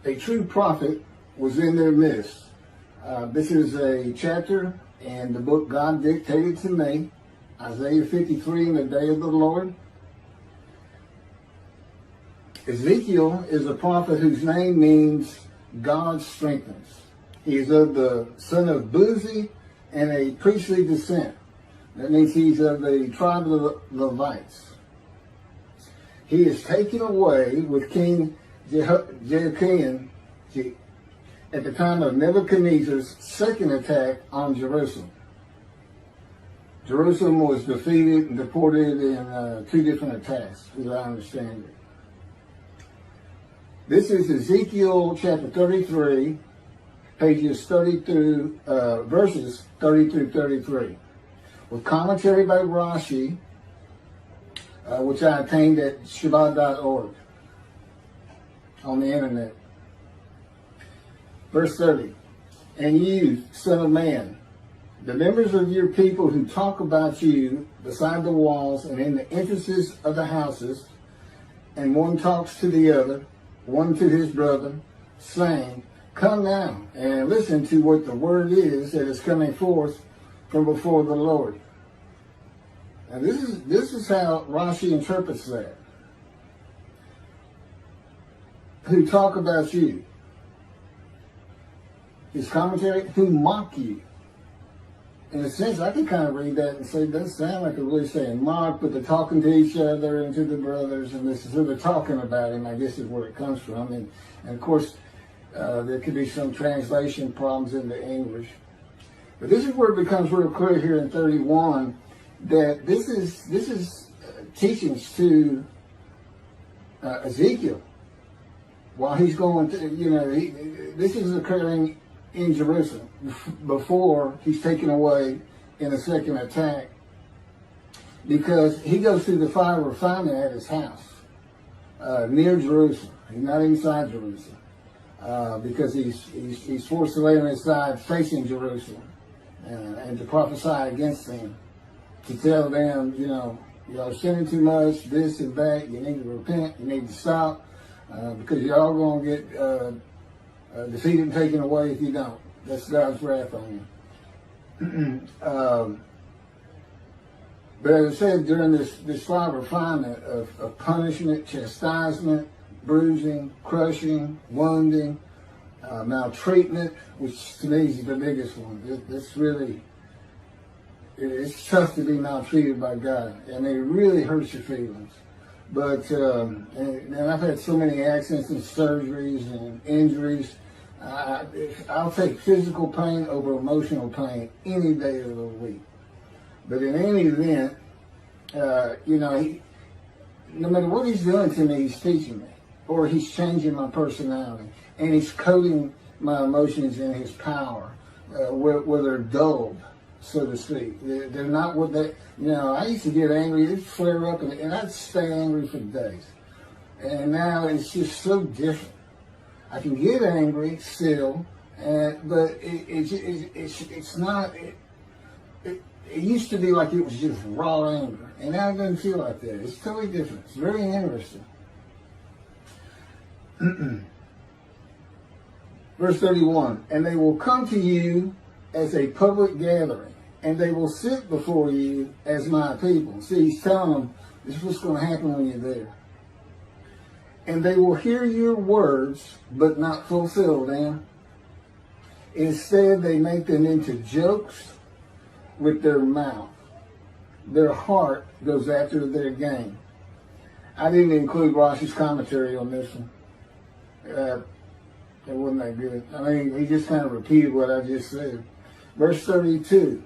a true prophet was in their midst. This is a chapter in the book God dictated to me, Isaiah 53, in the day of the Lord. Ezekiel is a prophet whose name means God strengthens. He is of the son of Buzi and a priestly descent. That means he's of the tribe of the Levites. He is taken away with King Jehoiakim at the time of Nebuchadnezzar's second attack on Jerusalem. Jerusalem was defeated and deported in two different attacks, as I understand it. This is Ezekiel chapter 33, pages 30 through, verses 30 through 33, with commentary by Rashi, which I obtained at Shabbat.org on the internet. Verse 30, and you, son of man, the members of your people who talk about you beside the walls and in the entrances of the houses, and one talks to the other, one to his brother, saying, come now and listen to what the word is that is coming forth from before the Lord. And this is how Rashi interprets that. Who talk about you. His commentary, who mock you. In a sense, I can kind of read that and say, it doesn't sound like they're really saying mock, but they're talking to each other and to the brothers, and this is who they're talking about him, I guess is where it comes from. And of course, there could be some translation problems into English. But this is where it becomes real clear here in 31 that this is teachings to Ezekiel while he's going to, this is occurring in Jerusalem before he's taken away in a second attack, because he goes through the fire of refinement at his house near Jerusalem. He's not inside Jerusalem because he's forced to lay on his side facing Jerusalem and to prophesy against them, to tell them, y'all sinning too much, this and that, you need to repent, you need to stop, because y'all going to get defeated and taken away if you don't. That's God's wrath on you. But as I said, during this fire of refinement of punishment, chastisement, bruising, crushing, wounding, maltreatment, which to me is the biggest one. It's really, it's tough to be maltreated by God, and it really hurts your feelings. But, and I've had so many accidents and surgeries and injuries. I'll take physical pain over emotional pain any day of the week. But in any event, no matter what he's doing to me, he's teaching me, or he's changing my personality, and he's coating my emotions in his power, where they're dulled, so to speak. They're not what they, I used to get angry, it'd flare up, and I'd stay angry for days. And now it's just so different. I can get angry still, but it's not, it used to be like it was just raw anger, and now it doesn't feel like that. It's totally different. It's very interesting. Verse 31, and they will come to you as a public gathering, and they will sit before you as my people. See, he's telling them, this is what's going to happen when you're there. And they will hear your words, but not fulfill them. Instead, they make them into jokes with their mouth. Their heart goes after their gain. I didn't include Rashi's commentary on this one. It wasn't that good. I mean, he just kind of repeated what I just said. Verse 32.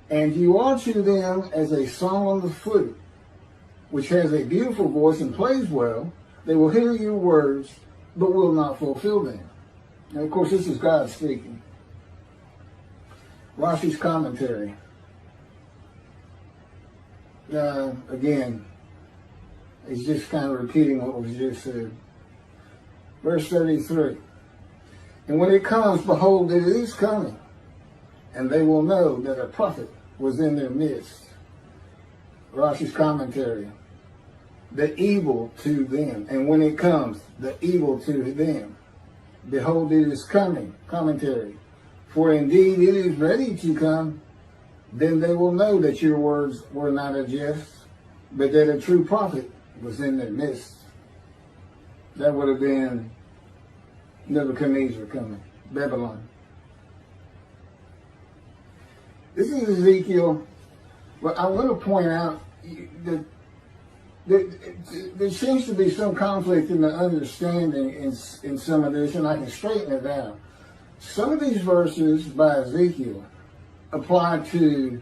And you are to them as a song on the flute, which has a beautiful voice and plays well. They will hear your words, but will not fulfill them. And of course, this is God speaking. Rashi's commentary. Again, he's just kind of repeating what was just said. Verse 33. And when it comes, behold, it is coming, and they will know that a prophet was in their midst. Rashi's commentary. The evil to them. And when it comes, the evil to them. Behold, it is coming. Commentary. For indeed it is ready to come. Then they will know that your words were not a jest, but that a true prophet was in their midst. That would have been Nebuchadnezzar coming, Babylon. This is Ezekiel. But I want to point out that there seems to be some conflict in the understanding in some of this, and I can straighten it out. Some of these verses by Ezekiel apply to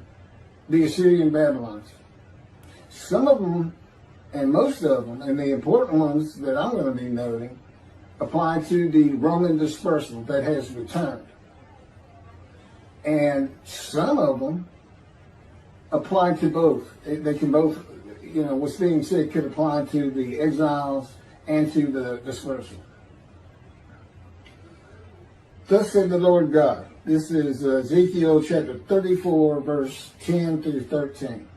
the Assyrian Babylons. Some of them, and most of them, and the important ones that I'm going to be noting, apply to the Roman dispersal that has returned. And some of them apply to both. They can both, what's being said could apply to the exiles and to the dispersal. Thus said the Lord God. This is Ezekiel chapter 34, verse 10 through 13.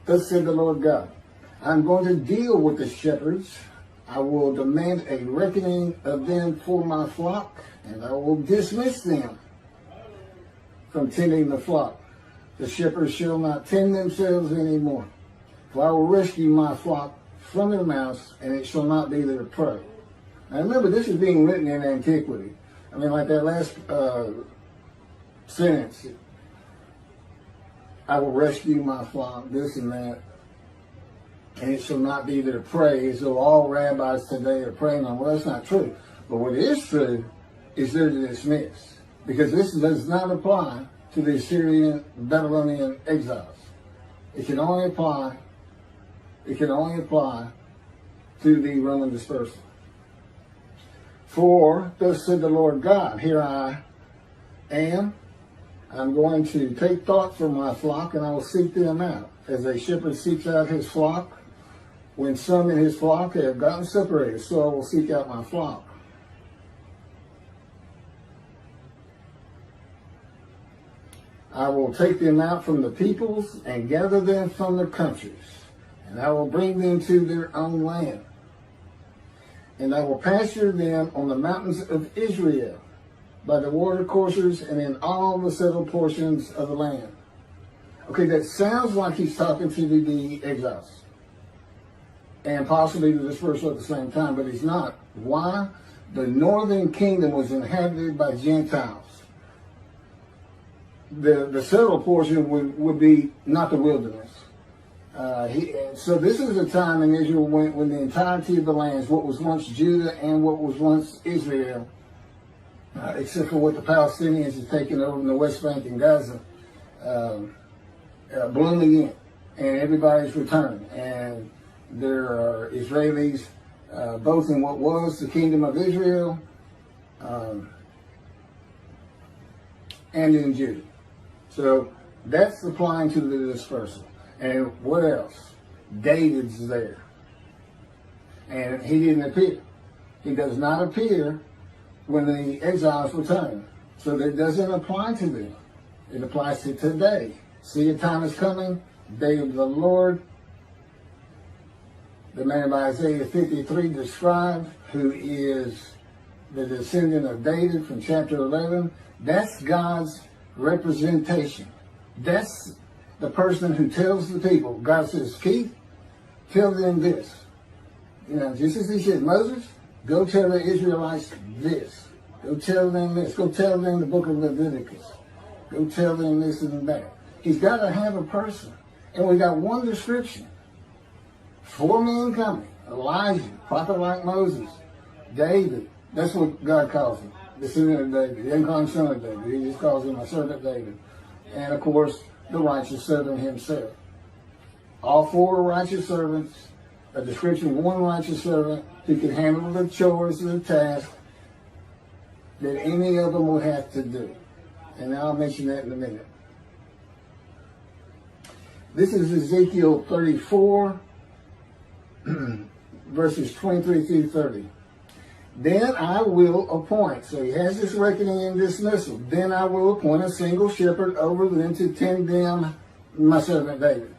Thus said the Lord God, I'm going to deal with the shepherds. I will demand a reckoning of them for my flock, and I will dismiss them from tending the flock. The shepherds shall not tend themselves anymore. For I will rescue my flock from their mouths, and it shall not be their prey. Now remember, this is being written in antiquity. I mean, like that last sentence, I will rescue my flock, this and that, and it shall not be their prey, as though all rabbis today are praying on. Well, that's not true. But what is true is they're to dismiss, because this does not apply to the Assyrian Babylonian exiles. It can only apply to the Roman dispersal. For thus said the Lord God, here I am. I'm going to take thought for my flock, and I will seek them out, as a shepherd seeks out his flock. When some in his flock have gotten separated, so I will seek out my flock. I will take them out from the peoples and gather them from the countries, and I will bring them to their own land. And I will pasture them on the mountains of Israel, by the water courses, and in all the settled portions of the land. Okay, that sounds like he's talking to the exiles, and possibly the dispersal at the same time, but he's not. Why? The northern kingdom was inhabited by Gentiles. The settled portion would be not the wilderness. So this is a time in Israel when the entirety of the lands, what was once Judah and what was once Israel, except for what the Palestinians have taken over in the West Bank and Gaza, blooming in, and everybody's returned. And there are Israelis both in what was the kingdom of Israel and in Judah. So that's applying to the dispersal. And what else? David's there. And he didn't appear. He does not appear when the exiles return. So that doesn't apply to them. It applies to today. See, a time is coming, day of the Lord. The man by Isaiah 53 described, who is the descendant of David from chapter 11. That's God's representation. That's the person who tells the people. God says, Keith, tell them this. Just as he said, Moses, go tell the Israelites this. Go tell them this. Go tell them the book of Leviticus. Go tell them this and that. He's got to have a person. And we got one description. 4 men coming. Elijah, prophet like Moses. David. That's what God calls him. The descendant of David. He didn't call him son of David. He just calls him a servant David. And of course, the righteous servant himself. All 4 righteous servants, a description of one righteous servant who can handle the chores and the task that any of them will have to do. And I'll mention that in a minute. This is Ezekiel 34, verses 23 through 30. Then I will appoint, so he has this reckoning and dismissal. Then I will appoint a single shepherd over them to tend them, my servant David.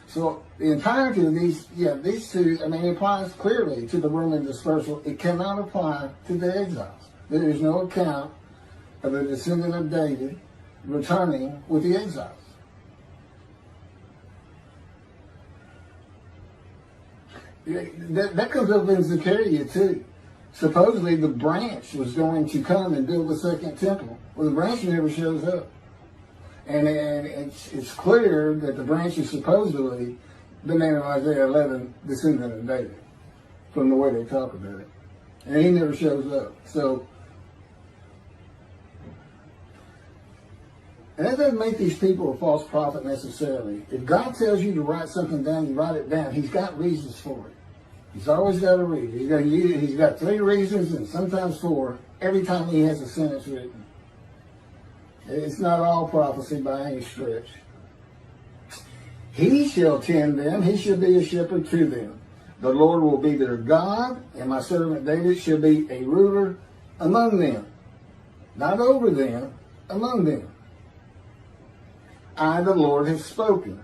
So the entirety of these two, it applies clearly to the Roman dispersal. It cannot apply to the exiles. There is no account of a descendant of David returning with the exiles. That comes up in Ezekiel too. Supposedly the branch was going to come and build a second temple. Well, the branch never shows up. And it's clear that the branch is supposedly the man of Isaiah 11, descendant of David, from the way they talk about it. And he never shows up. So, and that doesn't make these people a false prophet necessarily. If God tells you to write something down, you write it down. He's got reasons for it. He's always got a reason. He's got 3 reasons and sometimes 4 every time he has a sentence written. It's not all prophecy by any stretch. He shall tend them. He shall be a shepherd to them. The Lord will be their God, and my servant David shall be a ruler among them. Not over them, among them. I, the Lord, have spoken,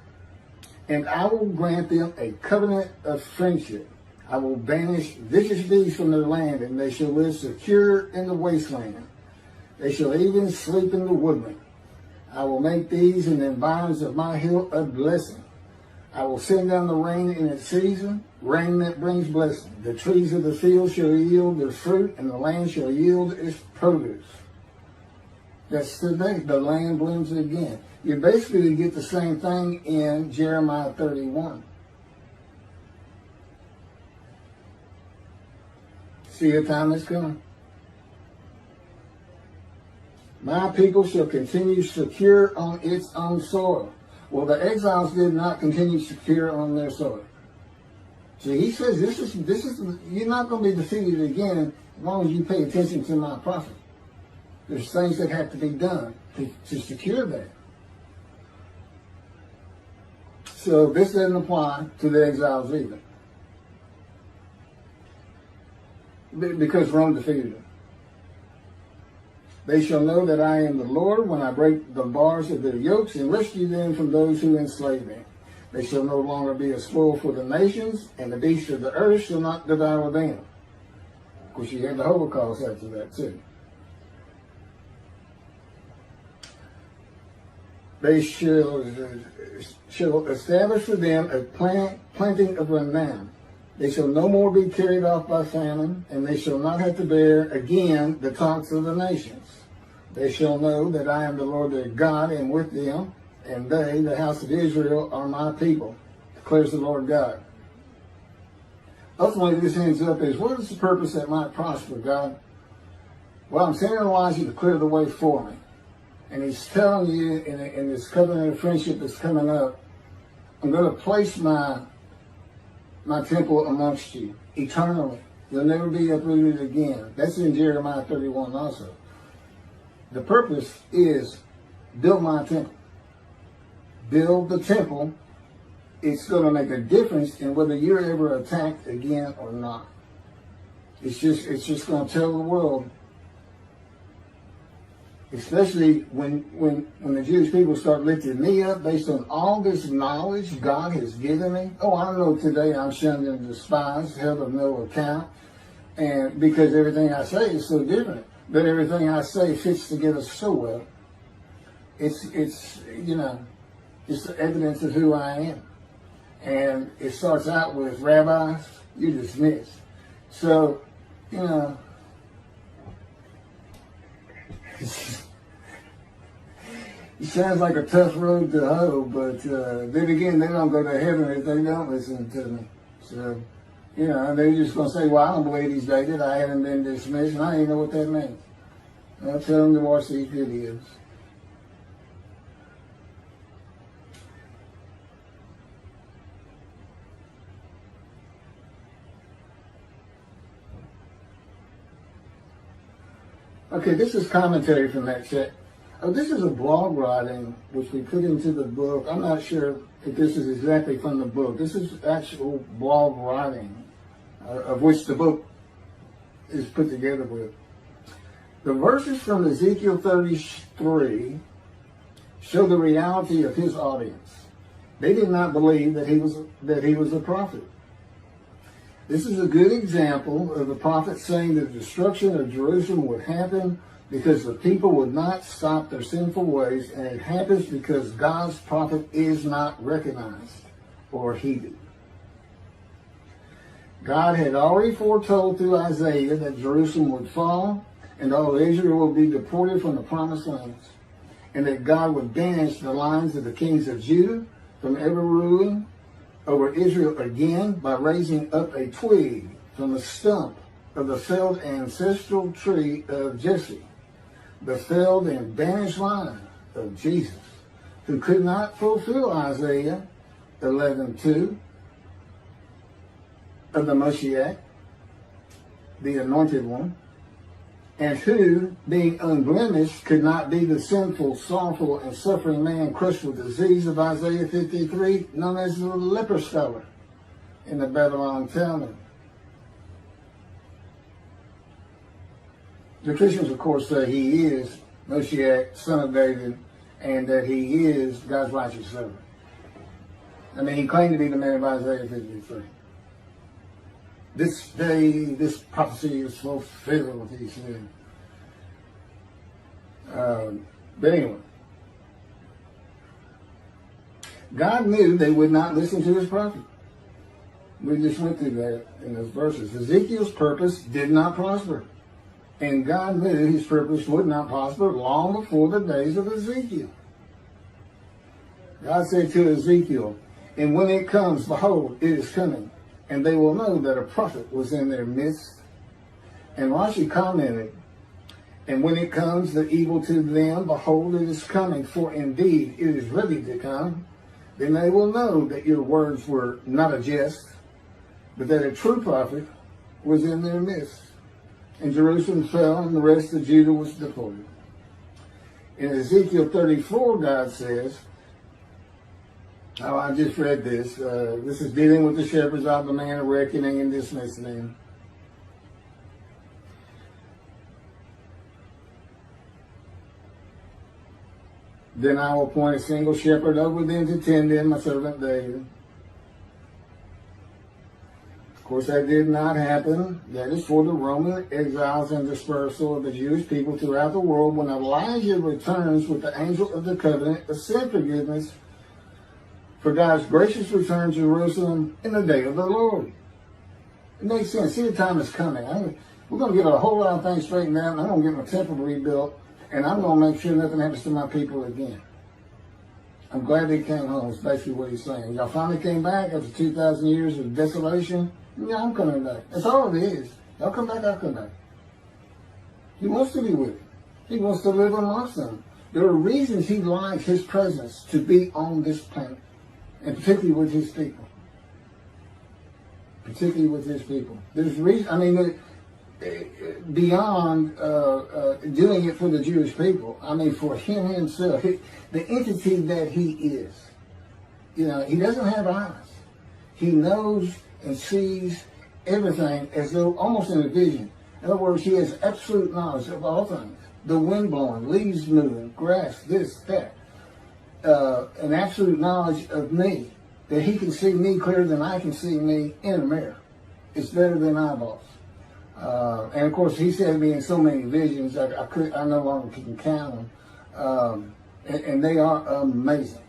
and I will grant them a covenant of friendship. I will banish vicious beasts from their land, and they shall live secure in the wasteland. They shall even sleep in the woodland. I will make these and the vines of my hill a blessing. I will send down the rain in its season, rain that brings blessing. The trees of the field shall yield their fruit, and the land shall yield its produce. That's today. The land blooms again. You basically get the same thing in Jeremiah 31. See, a time is coming. My people shall continue secure on its own soil. Well, the exiles did not continue secure on their soil. See, he says this is you're not going to be defeated again as long as you pay attention to my prophet. There's things that have to be done to secure that. So this doesn't apply to the exiles either, because Rome defeated them. They shall know that I am the Lord when I break the bars of their yokes and rescue them from those who enslave them. They shall no longer be a spoil for the nations, and the beasts of the earth shall not devour them. Of course, you had the Holocaust after that too. They shall establish for them a planting of renown. They shall no more be carried off by famine, and they shall not have to bear again the taunts of the nations. They shall know that I am the Lord their God, and with them, and they, the house of Israel, are my people, declares the Lord God. Ultimately, this ends up as, what is the purpose that might prosper, God? Well, I'm sending Elijah to clear the way for me. And he's telling you in this covenant of friendship that's coming up, I'm going to place my temple amongst you eternally. You'll never be uprooted again. That's in Jeremiah 31 also. The purpose is build my temple. Build the temple. It's going to make a difference in whether you're ever attacked again or not. It's just going to tell the world, especially when the Jewish people start lifting me up based on all this knowledge God has given me. Oh, I don't know, today I'm shunned and despised, held of no account, and because everything I say is so different, but everything I say fits together so well. It's the evidence of who I am. And it starts out with, rabbis, you're dismissed. So, it sounds like a tough road to hoe, but then again, they don't go to heaven if they don't listen to me. So, they're just going to say, well, I don't believe he's dated. I haven't been dismissed, and I don't even know what that means. I'll tell them to watch these videos. Okay, this is commentary from that chat. Oh, this is a blog writing which we put into the book. I'm not sure if this is exactly from the book. This is actual blog writing of which the book is put together with. The verses from Ezekiel 33 show the reality of his audience. They did not believe that he was a prophet. This is a good example of the prophet saying that the destruction of Jerusalem would happen because the people would not stop their sinful ways, and it happens because God's prophet is not recognized or heeded. God had already foretold through Isaiah that Jerusalem would fall and all Israel will be deported from the promised lands, and that God would banish the lines of the kings of Judah from ever ruling over Israel again by raising up a twig from the stump of the felled ancestral tree of Jesse, the felled and banished line of Jesus, who could not fulfill Isaiah 11:2 of the Moshiach, the anointed one, and who, being unblemished, could not be the sinful, sorrowful, and suffering man crushed with disease of Isaiah 53, known as the leper scholar in the Babylon Talmud. The Christians, of course, say he is Moshiach, son of David, and that he is God's righteous servant. I mean, he claimed to be the man of Isaiah 53. This day, this prophecy is fulfilled, he said. But anyway, God knew they would not listen to his prophet. We just went through that in those verses. Ezekiel's purpose did not prosper. And God knew his purpose would not prosper long before the days of Ezekiel. God said to Ezekiel, "And when it comes, behold, it is coming, and they will know that a prophet was in their midst." And Rashi commented, "And when it comes, the evil to them, behold, it is coming, for indeed it is ready to come. Then they will know that your words were not a jest, but that a true prophet was in their midst." And Jerusalem fell, and the rest of Judah was deported. In Ezekiel 34, God says, I just read this. This is dealing with the shepherds of the man of reckoning and dismissing them. "Then I will appoint a single shepherd over them to tend them, my servant David." Of course, that did not happen. That is for the Roman exiles and dispersal of the Jewish people throughout the world when Elijah returns with the angel of the covenant of sin forgiveness for God's gracious return to Jerusalem in the day of the Lord. It makes sense. See, the time is coming. We're going to get a whole lot of things straightened out, and I'm going to get my temple rebuilt, and I'm going to make sure nothing happens to my people again. I'm glad they came home, is basically what he's saying. Y'all finally came back after 2,000 years of desolation. Yeah, I'm coming back. That's all it is. Y'all come back, I'll come back. He wants to be with you. He wants to live amongst them. There are reasons he likes his presence to be on this planet, and particularly with his people. Particularly with his people. There's reason. I mean, beyond doing it for the Jewish people. I mean, for him himself, the entity that he is. You know, he doesn't have eyes. He knows and sees everything as though almost in a vision. In other words, he has absolute knowledge of all things. The wind blowing, leaves moving, grass, this, that. An absolute knowledge of me. That he can see me clearer than I can see me in a mirror. It's better than eyeballs. And of course, he said me in so many visions, I no longer can count them. And they are amazing.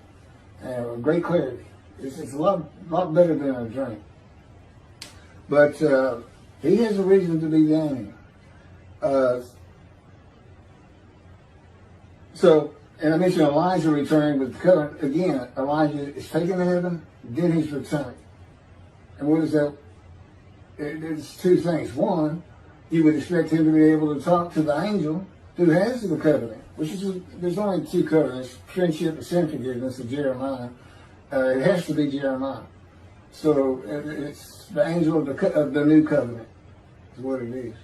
Great clarity. It's a lot better than a dream. But he has a reason to be down here. And I mentioned Elijah returning with the covenant. Again, Elijah is taken to heaven, then he's returned. And what is that? It's two things. One, you would expect him to be able to talk to the angel who has the covenant, which is, there's only two covenants, friendship and sin forgiveness of Jeremiah. It has to be Jeremiah. So it's the angel of the new covenant is what it is.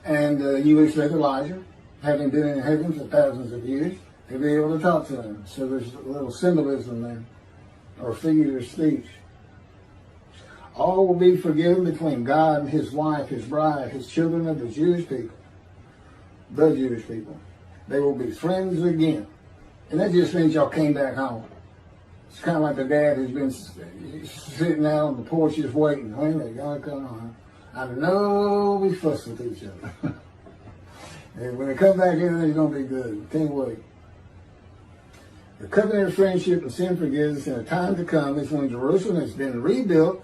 And you would expect Elijah, having been in heaven for thousands of years, to be able to talk to him. So there's a little symbolism there, or figure of speech. All will be forgiven between God and his wife, his bride, his children of the Jewish people. The Jewish people. They will be friends again. And that just means y'all came back home. It's kind of like the dad who's been sitting out on the porch just waiting. When they're going to come on. I know we fuss with each other. And when they come back in, it's going to be good. Can't wait. The covenant of friendship and sin forgiveness in a time to come is when Jerusalem has been rebuilt.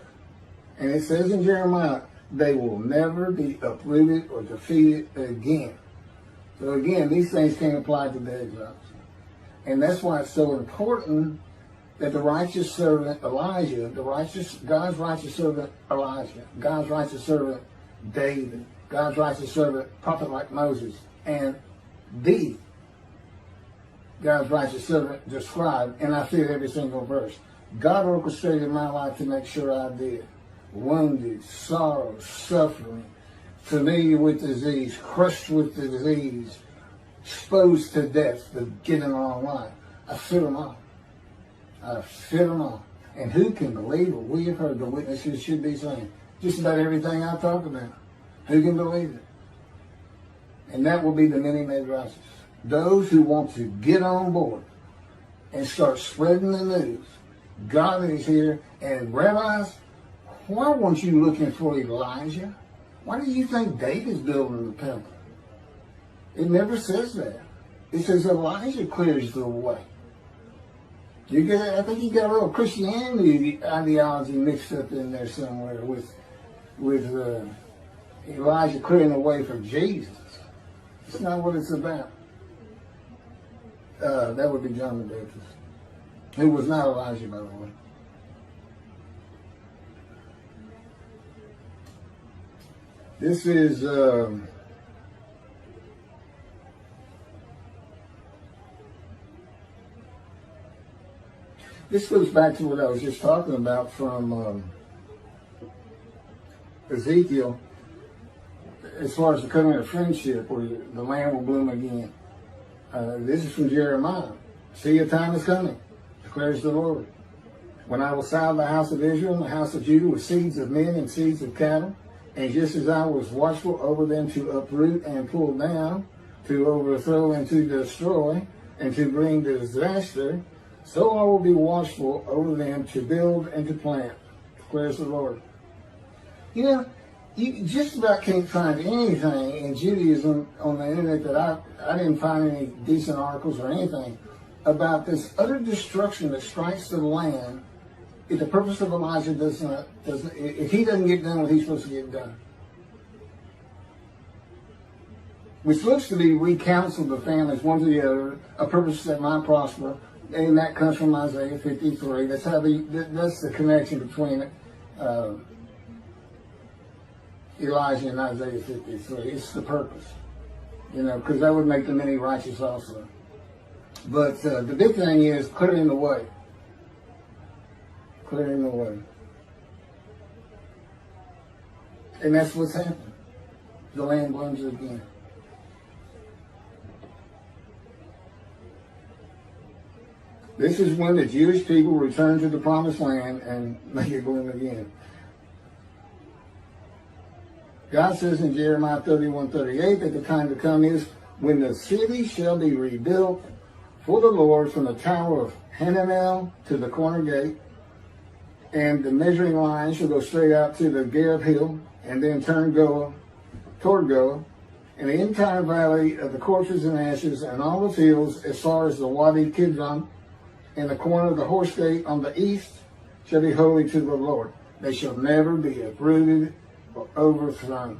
And it says in Jeremiah, they will never be uprooted or defeated again. So again, these things can't apply to the exiles. And that's why it's so important that the righteous servant Elijah, God's righteous servant Elijah, God's righteous servant David, God's righteous servant, prophet like Moses, and the God's righteous servant described, and I fit every single verse. God orchestrated my life to make sure I did. Wounded, sorrow, suffering, familiar with disease, crushed with the disease, exposed to death, but getting a long life. I fit them all. I fit them all. And who can believe what we have heard the witnesses should be saying? Just about everything I talk about. Who can believe it? And that will be the many made righteous. Those who want to get on board and start spreading the news. God is here. And rabbis, why weren't you looking for Elijah? Why do you think David's building the temple? It never says that. It says Elijah clears the way. I think you got a little Christianity ideology mixed up in there somewhere with Elijah clearing the way for Jesus. It's not what it's about. That would be John the Baptist, who was not Elijah, by the way. This is this goes back to what I was just talking about from Ezekiel, as far as the covenant of friendship, where the land will bloom again. This is from Jeremiah. See, a time is coming, declares the Lord, when I will saddle the house of Israel and the house of Judah with seeds of men and seeds of cattle. And just as I was watchful over them to uproot and pull down, to overthrow and to destroy, and to bring disaster, so I will be watchful over them to build and to plant, declares the Lord. You know, you just about can't find anything in Judaism on the internet that I didn't find any decent articles or anything about this utter destruction that strikes the land if the purpose of Elijah if he doesn't get done what he's supposed to get done. We're supposed to be recounsel the families one to the other, a purpose that might prosper, and that comes from Isaiah 53. That's the connection between Elijah and Isaiah 53. It's the purpose, because that would make the many righteous also. But the big thing is clearing the way. Clearing the way. And that's what's happened. The land blooms again. This is when the Jewish people return to the promised land and make it bloom again. God says in Jeremiah 31:38 that the time to come is when the city shall be rebuilt for the Lord from the tower of Hananel to the corner gate, and the measuring line shall go straight out to the Gareb hill, and then turn toward Goa, and the entire valley of the corpses and ashes, and all the fields as far as the Wadi Kidron, and the corner of the horse gate on the east shall be holy to the Lord. They shall never be uprooted or overthrown.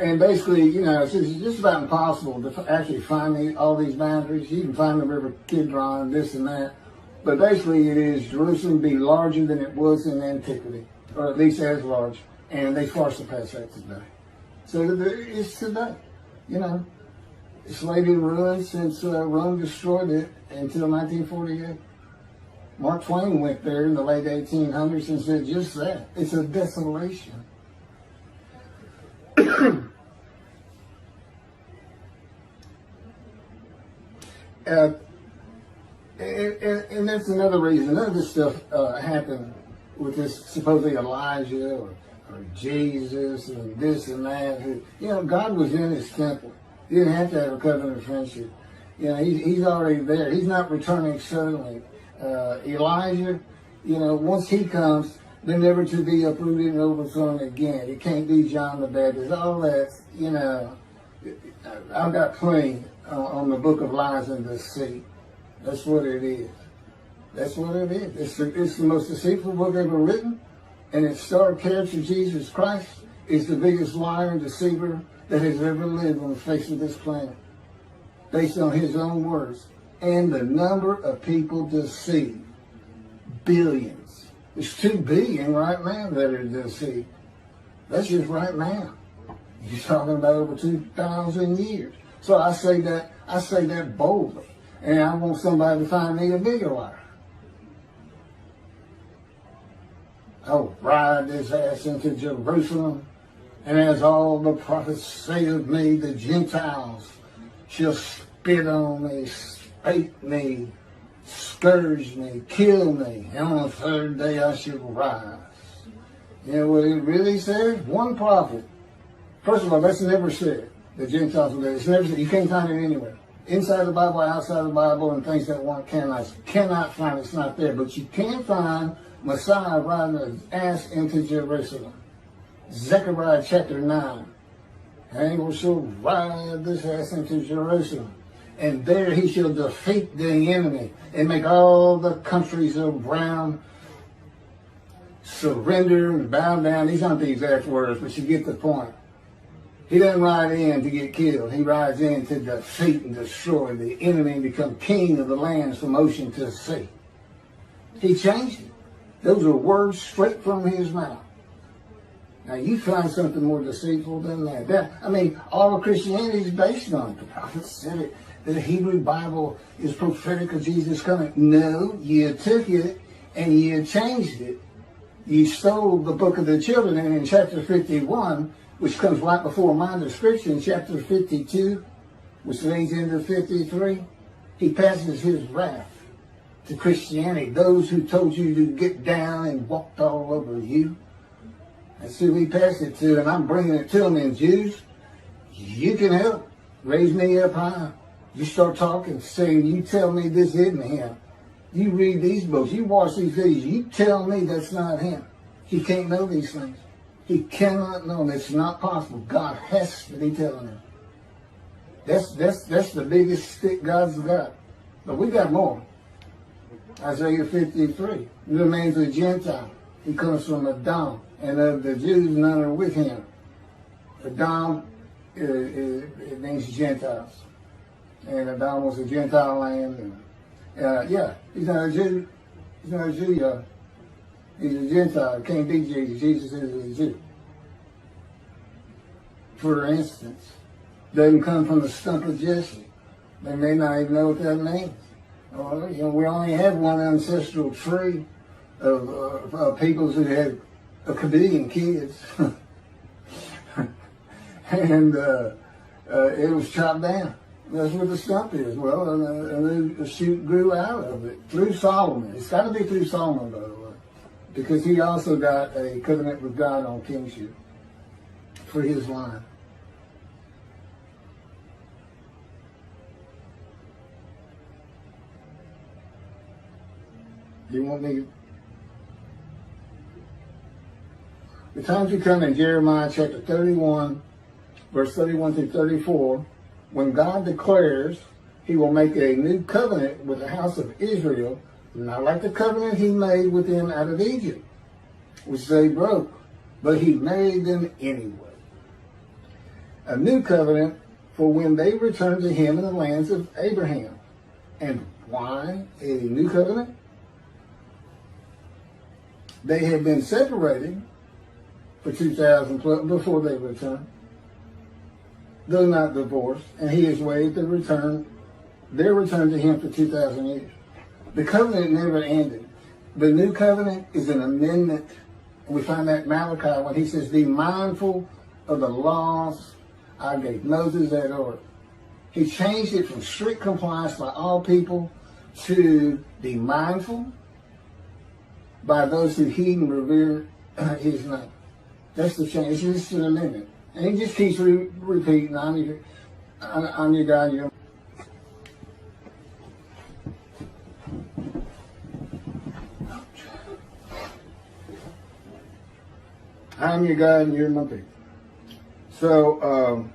And basically, it's just about impossible to actually find all these boundaries. You can find the river Kidron, this and that. But basically, it is Jerusalem be larger than it was in antiquity, or at least as large, and they far surpass that today. So it's today, It's laid in ruins since Rome destroyed it until 1948. Mark Twain went there in the late 1800s and said just that. It's a desolation. And that's another reason. None of this stuff happened with this supposedly Elijah or Jesus and this and that. God was in his temple. He didn't have to have a covenant of friendship. You know, he's already there. He's not returning suddenly. Elijah, you know, once he comes, they're never to be uprooted and overthrown again. It can't be John the Baptist. All that, you know, I've got plenty on the book of lies and deceit. That's what it is. That's what it is. It's the most deceitful book ever written, and its star character, Jesus Christ, is the biggest liar and deceiver that has ever lived on the face of this planet, based on his own words. And the number of people deceived, billions. There's 2 billion right now that are deceived. That's just right now. You're talking about over 2,000 years. So I say that boldly. And I want somebody to find me a bigger liar. I'll ride this ass into Jerusalem, and as all the prophets say of me, the Gentiles shall spit on me, spite me, scourge me, kill me, and on the 3rd day I shall rise. You know what it really says? One prophet. First of all, that's never said. The Gentiles will do it. It's never said. You can't find it anywhere. Inside the Bible, outside the Bible, and things that one cannot find. It's not there. But you can find Messiah riding his ass into Jerusalem. Zechariah chapter 9. And he shall ride this ass into Jerusalem. And there he shall defeat the enemy and make all the countries around surrender and bow down. These aren't the exact words, but you get the point. He doesn't ride in to get killed. He rides in to defeat and destroy the enemy and become king of the lands from ocean to sea. He changed it. Those are words straight from his mouth. Now you find something more deceitful than that. I mean, all of Christianity is based on it. The prophet said it. The Hebrew Bible is prophetic of Jesus coming. No, you took it and you changed it. You stole the book of the children, and in chapter 51, which comes right before my description, chapter 52, which leads into 53, he passes his wrath to Christianity, those who told you to get down and walked all over you. That's who he passed it to, and I'm bringing it to them in Jews. You can help. Raise me up high. You start talking, saying, you tell me this isn't him. You read these books, you watch these videos, you tell me that's not him. He can't know these things. He cannot know them. It's not possible. God has to be telling him. That's the biggest stick God's got. But we got more. Isaiah 53. The man's a Gentile. He comes from Edom, and of the Jews none are with him. Edom, it means Gentiles. And Edom was a Gentile land. And, yeah, he's not a Jew. He's not a Jew, y'all. He's a Gentile. Can't be Jesus. Jesus is a Jew. For instance, doesn't come from the stump of Jesse. They may not even know what that means. Well, you know, we only have one ancestral tree of peoples who had a kabillion kids. And it was chopped down. That's what the stump is. Well, and the shoot grew out of it through Solomon. It's got to be through Solomon, by the way, because he also got a covenant with God on kingship for his line. You want me? The times you come in Jeremiah chapter 31, verse 31 through 34, when God declares he will make a new covenant with the house of Israel, not like the covenant he made with them out of Egypt, which they broke, but he made them anyway. A new covenant for when they return to him in the lands of Abraham. And why a new covenant? They had been separated for 2,000 plus before they returned, though not divorced, and he has waived their return to him for 2,000 years. The covenant never ended. The new covenant is an amendment. We find that in Malachi when he says, be mindful of the laws I gave Moses that order. He changed it from strict compliance by all people to be mindful by those who heed and revere his name. That's the change. It's just an amendment. And he just keeps repeating, I'm your God, I'm your God and you're my people. So,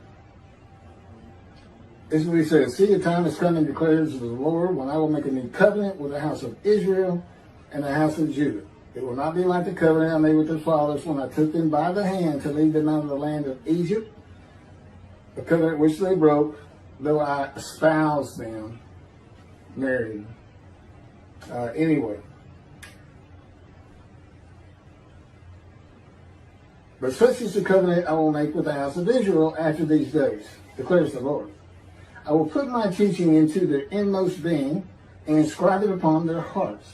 this is what he says. See, a time is coming, declares the Lord, when I will make a new covenant with the house of Israel and the house of Judah. It will not be like the covenant I made with their fathers when I took them by the hand to lead them out of the land of Egypt, the covenant which they broke, though I espoused them, married. Anyway. But such is the covenant I will make with the house of Israel after these days, declares the Lord. I will put my teaching into their inmost being and inscribe it upon their hearts.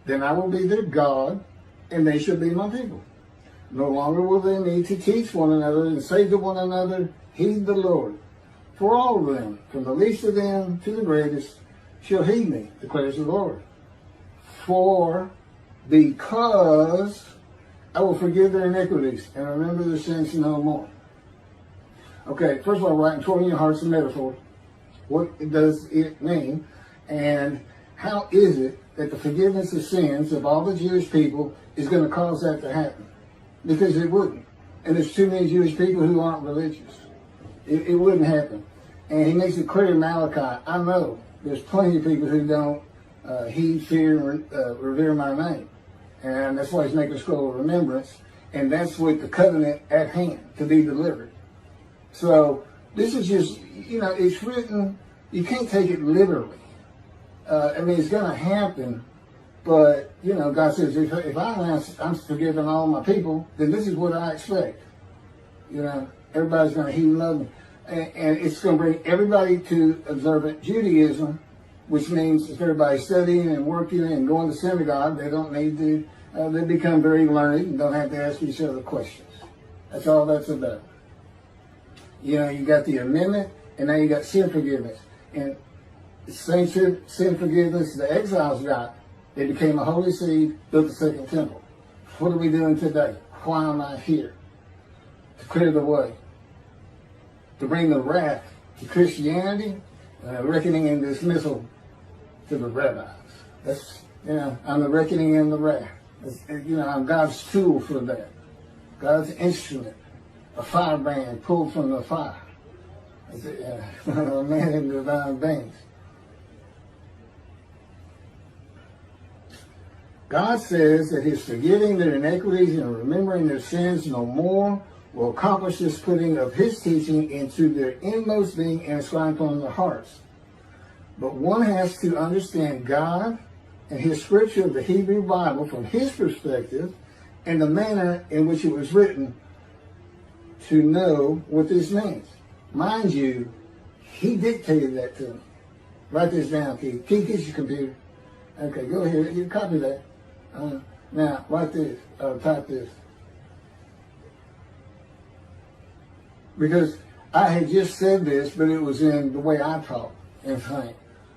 Then I will be their God, and they shall be my people. No longer will they need to teach one another and say to one another, heed the Lord. For all of them, from the least of them to the greatest, shall heed me, declares the Lord. Because I will forgive their iniquities and remember their sins no more. Okay, first of all, writing toward your heart's a metaphor. What does it mean? And how is it that the forgiveness of sins of all the Jewish people is going to cause that to happen? Because it wouldn't. And there's too many Jewish people who aren't religious. It wouldn't happen. And he makes it clear in Malachi, I know there's plenty of people who don't heed, fear, and revere my name. And that's why he's making a scroll of remembrance. And that's with the covenant at hand to be delivered. So this is just, it's written, you can't take it literally. It's going to happen. But, God says, if I'm forgiving all my people, then this is what I expect. Everybody's going to heed and love me. And it's going to bring everybody to observant Judaism, which means if everybody's studying and working and going to synagogue, they don't need to, they become very learned and don't have to ask each other questions. That's all that's about. You got the amendment, and now you got sin forgiveness. And the same sin forgiveness the exiles got. They became a holy seed, built the second temple. What are we doing today? Why am I here? To clear the way. To bring the wrath to Christianity, reckoning and dismissal to the rabbis. That's, I'm the reckoning and the wrath. I'm God's tool for that. God's instrument. A firebrand pulled from the fire. A man in divine veins. God says that his forgiving their iniquities and remembering their sins no more will accomplish this putting of his teaching into their inmost being and inscribed on their hearts. But one has to understand God and his scripture of the Hebrew Bible from his perspective and the manner in which it was written to know what this means. Mind you, he dictated that to me. Write this down, Keith. Keith, get your computer. Okay, go ahead. You copy that. Now, write this. Type this. Because I had just said this, but it was in the way I talk and think.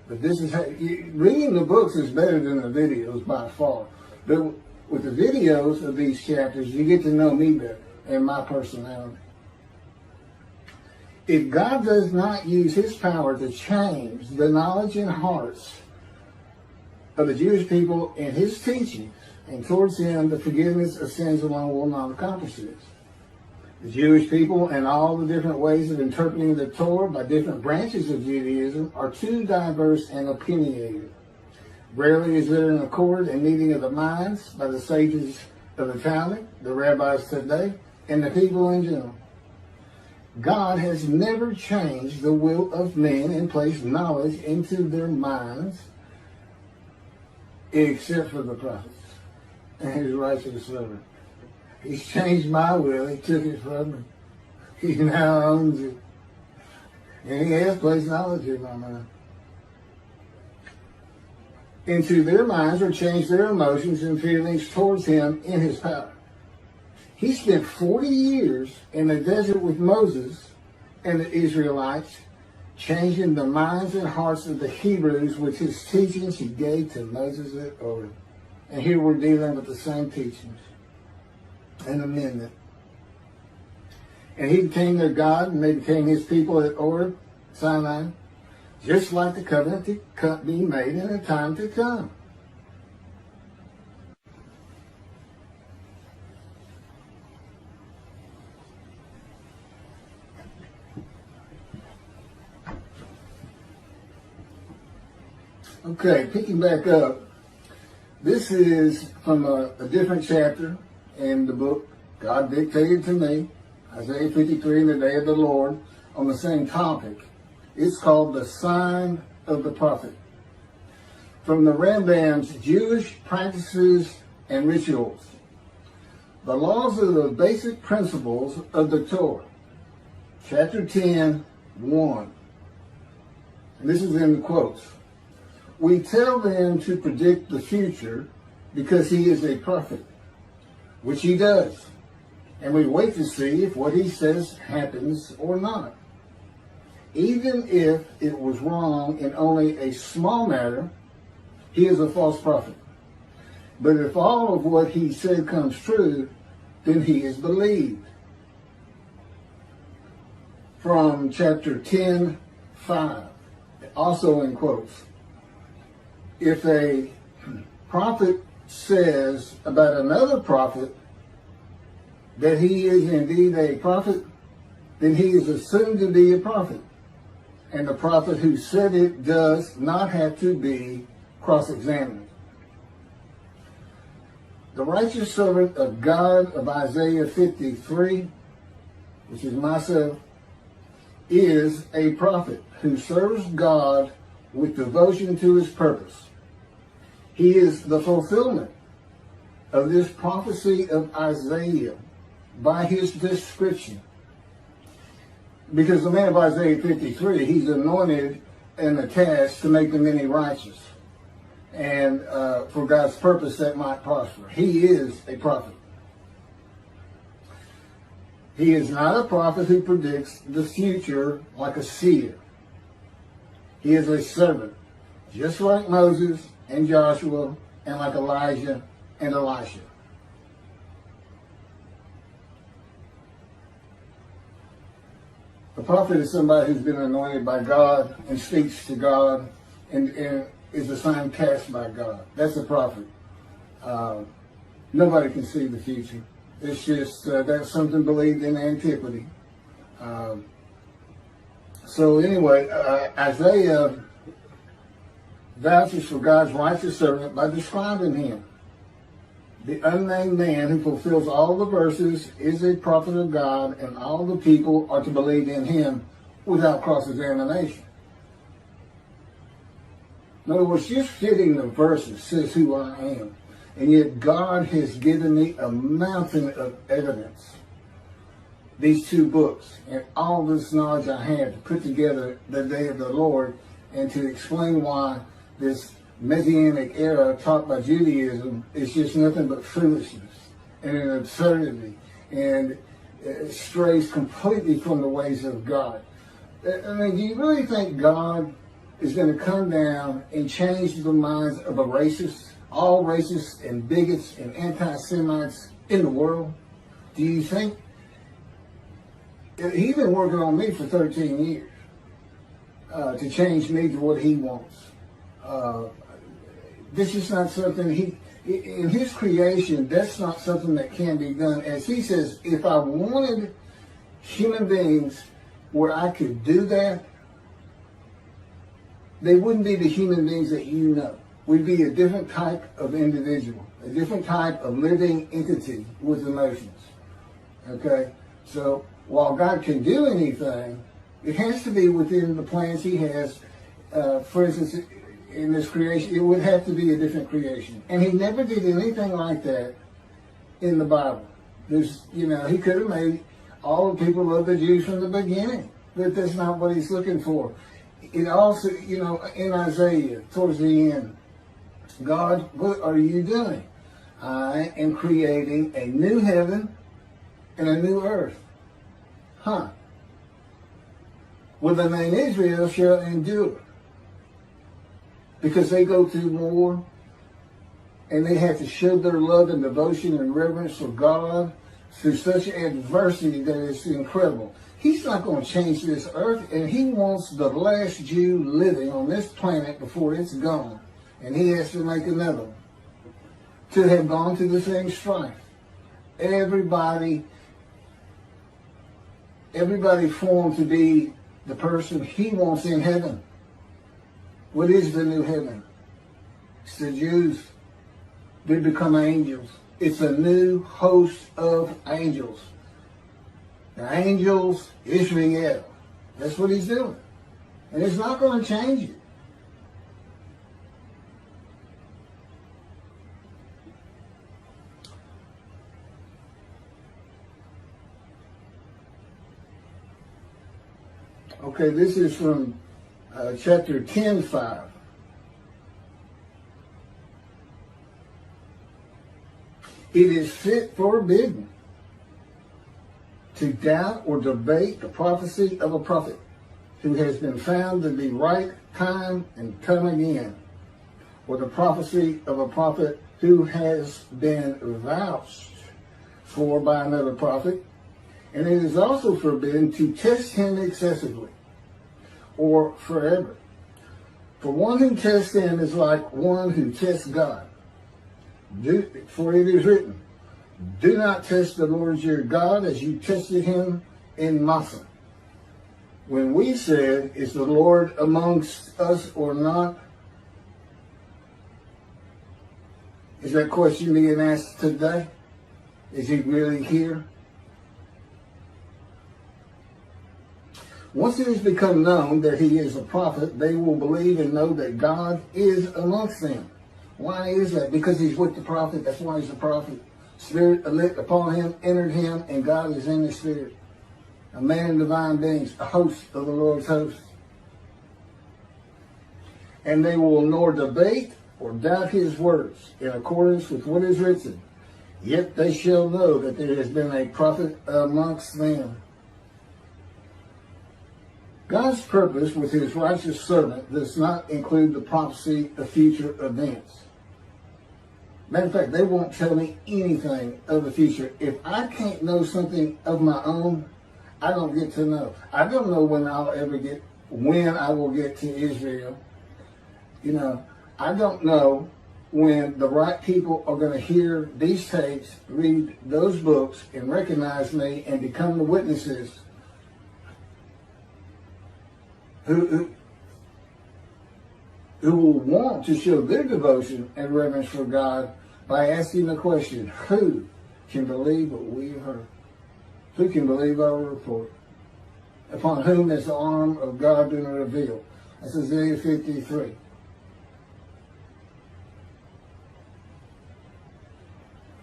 But this is how, reading the books is better than the videos by far. But with the videos of these chapters, you get to know me better and my personality. If God does not use his power to change the knowledge and hearts of the Jewish people in his teachings, and towards him the forgiveness of sins alone will not accomplish this. The Jewish people and all the different ways of interpreting the Torah by different branches of Judaism are too diverse and opinionated. Rarely is there an accord and meeting of the minds by the sages of the Talmud, the rabbis today, and the people in general. God has never changed the will of men and placed knowledge into their minds except for the prophets and his righteous servant. He's changed my will. He took it from me. He now owns it. And he has placed knowledge in my mind. Into their minds or changed their emotions and feelings towards him in his power. He spent 40 years in the desert with Moses and the Israelites, changing the minds and hearts of the Hebrews with his teachings he gave to Moses at Oreb. And here we're dealing with the same teachings. An amendment. And he became their God, and they became his people at Oreb, Sinai, just like the covenant to be made in a time to come. Okay, picking back up, this is from a different chapter in the book God dictated to me, Isaiah 53, in the day of the Lord, on the same topic. It's called The Sign of the Prophet. From the Rambam's Jewish Practices and Rituals. The laws are the basic principles of the Torah. Chapter 10, 1. And this is in the quotes. We tell them to predict the future because he is a prophet, which he does. And we wait to see if what he says happens or not. Even if it was wrong in only a small matter, he is a false prophet. But if all of what he said comes true, then he is believed. From chapter 10, 5, also in quotes. If a prophet says about another prophet that he is indeed a prophet, then he is assumed to be a prophet. And the prophet who said it does not have to be cross-examined. The righteous servant of God of Isaiah 53, which is myself, is a prophet who serves God with devotion to his purpose. He is the fulfillment of this prophecy of Isaiah by his description. Because the man of Isaiah 53, he's anointed and attached to make the many righteous. And for God's purpose that might prosper. He is a prophet. He is not a prophet who predicts the future like a seer. He is a servant, just like Moses and Joshua, and like Elijah and Elisha. A prophet is somebody who's been anointed by God and speaks to God and is assigned tasks by God. That's a prophet. Nobody can see the future. It's just that's something believed in antiquity. So anyway, Isaiah vouches for God's righteous servant by describing him. The unnamed man who fulfills all the verses is a prophet of God, and all the people are to believe in him without cross-examination. In other words, just fitting the verses says who I am. And yet God has given me a mountain of evidence. These two books and all this knowledge I have to put together the day of the Lord and to explain why this Messianic era taught by Judaism is just nothing but foolishness and an absurdity, and it strays completely from the ways of God. I mean, do you really think God is going to come down and change the minds of a racist, all racists and bigots and anti-Semites in the world? Do you think? He's been working on me for 13 years to change me to what he wants. This is not something in his creation, that's not something that can be done. As he says, if I wanted human beings where I could do that, they wouldn't be the human beings that you know. We'd be a different type of individual, a different type of living entity with emotions. Okay? So while God can do anything, it has to be within the plans he has. For instance, in this creation, it would have to be a different creation. And he never did anything like that in the Bible. He could have made all the people love the Jews from the beginning, but that's not what he's looking for. It also, in Isaiah, towards the end, God, what are you doing? I am creating a new heaven and a new earth. Well, the name Israel shall endure. Because they go through war and they have to show their love and devotion and reverence for God through such adversity that it's incredible. He's not going to change this earth, and he wants the last Jew living on this planet before it's gone. And he has to make another one to have gone through the same strife. Everybody formed to be the person he wants in heaven. What is the new heaven? It's the Jews. They become angels. It's a new host of angels. The angels, Israel. That's what he's doing. And it's not going to change it. Okay, this is from chapter 10:5. It is forbidden to doubt or debate the prophecy of a prophet who has been found to be right time and time again, or the prophecy of a prophet who has been vouched for by another prophet. And it is also forbidden to test him excessively or forever. For one who tests him is like one who tests God. For it is written, do not test the Lord your God as you tested him in Massah. When we said, is the Lord amongst us or not? Is that question being asked today? Is he really here? Once it has become known that he is a prophet, they will believe and know that God is amongst them. Why is that? Because he's with the prophet. That's why he's a prophet. Spirit lit upon him, entered him, and God is in the spirit. A man of divine beings, a host of the Lord's host. And they will nor debate or doubt his words in accordance with what is written. Yet they shall know that there has been a prophet amongst them. God's purpose with his righteous servant does not include the prophecy of future events. Matter of fact, they won't tell me anything of the future. If I can't know something of my own, I don't get to know. I don't know when I will get to Israel. You know, I don't know when the right people are going to hear these tapes, read those books, and recognize me and become the witnesses who will want to show their devotion and reverence for God by asking the question, who can believe what we have heard? Who can believe our report? Upon whom is the arm of God been revealed? That's Ezekiel 53.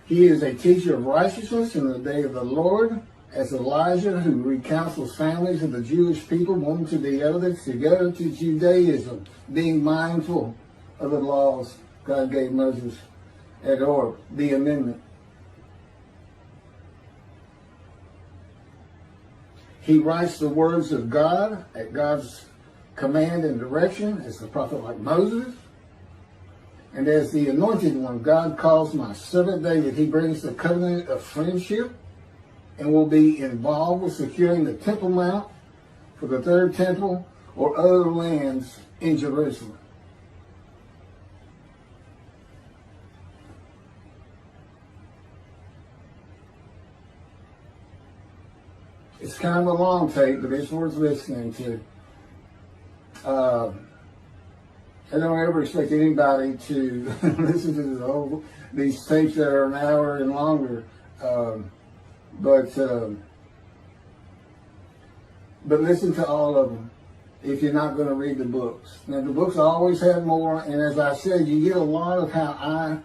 He is a teacher of righteousness in the day of the Lord, as Elijah, who recounsels families of the Jewish people wanting to be elders to go to Judaism, being mindful of the laws God gave Moses at Horeb, the amendment. He writes the words of God at God's command and direction as the prophet like Moses. And as the anointed one, God calls my servant David. He brings the covenant of friendship and will be involved with securing the Temple Mount for the third temple or other lands in Jerusalem. It's kind of a long tape, but it's worth listening to. I don't ever expect anybody to listen to these tapes that are an hour and longer. But listen to all of them if you're not going to read the books. Now, the books always have more, and as I said, you get a lot of how I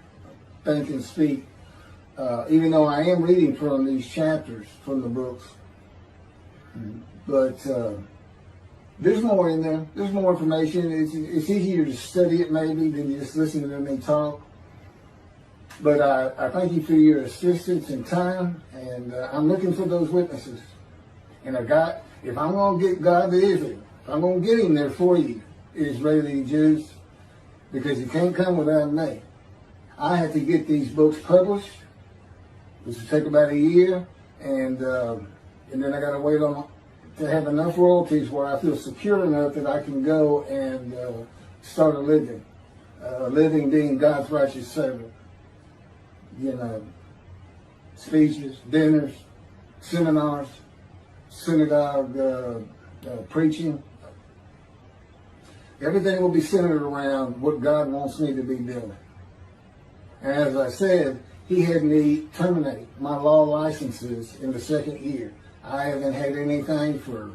think and speak, even though I am reading from these chapters from the books. But there's more in there. There's more information. It's easier to study it maybe than just listen to me talk. But I thank you for your assistance and time, and I'm looking for those witnesses. And if I'm going to get God to Israel, if I'm going to get him there for you, Israeli Jews, because you can't come without me. I had to get these books published, which will take about a year, and then I got to wait to have enough royalties where I feel secure enough that I can go and start a living. Living being God's righteous servant. You know, speeches, dinners, seminars, synagogue preaching. Everything will be centered around what God wants me to be doing. And as I said, he had me terminate my law licenses in the second year. I haven't had anything for,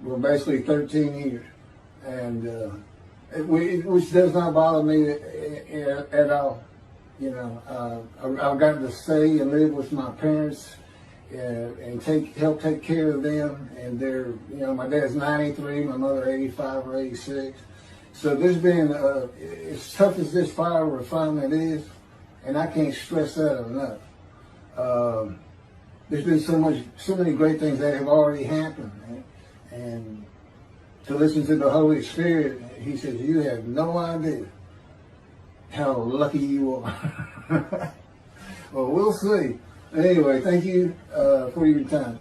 well, basically 13 years. And which does not bother me at all. You know, I've got to stay and live with my parents and help take care of them. And they're, you know, my dad's 93, my mother 85 or 86. So there's been, as tough as this fire refinement is, and I can't stress that enough. There's been so many great things that have already happened. And to listen to the Holy Spirit, he says, you have no idea how lucky you are. Well, we'll see. Anyway, thank you for your time.